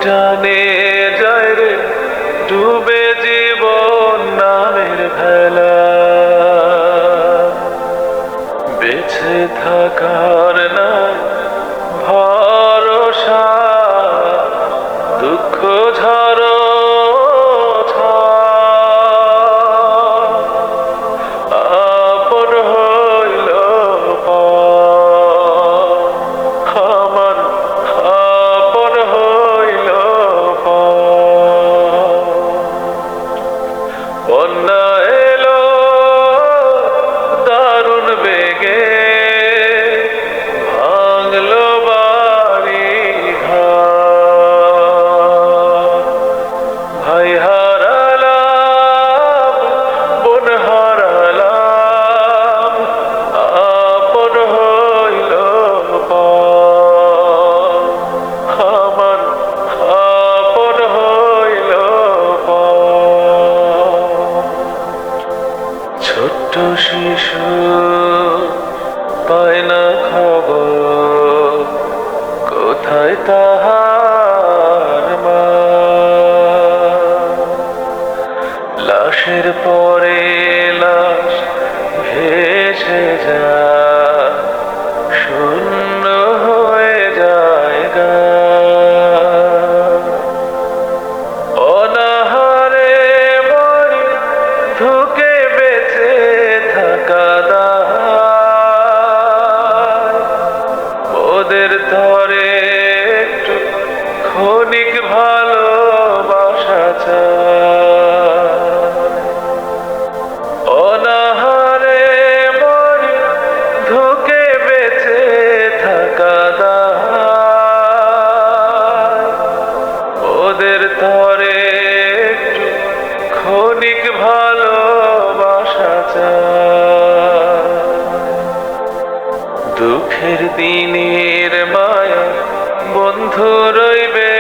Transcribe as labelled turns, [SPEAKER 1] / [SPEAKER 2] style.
[SPEAKER 1] টানে যায় রে ডুবে জীবন নামের ভেলা। বেঁচে থাকার নাই ভরসা, দুঃখ ঝড়ো আপন হইল আমার, আপন হইল বন্যা এলো দারুণ বেগে, ভাঙলো বাড়ি ঘর। ভাই হারালাম, বোন হারালাম, আপন হইল আমার, আপন হইল। ছোট্ট শিশু পায় না খবর, কোথায় তাহার মা। লাশের পরে লাশ ভেসে যায়, শূন্য হয়ে যায় গা। অনাহারে মরি ধুকে বেঁচে থাকা দায়, ওদের ধরে একটু ক্ষণিক ভালোবাসা চায়। অনাহারে মরি ধুকে বেঁচে থাকা দায়, ওদের ধরে একটু ক্ষণিক ভালোবাসা চায়। দুঃখের দিনের মায়া বন্ধু রইবে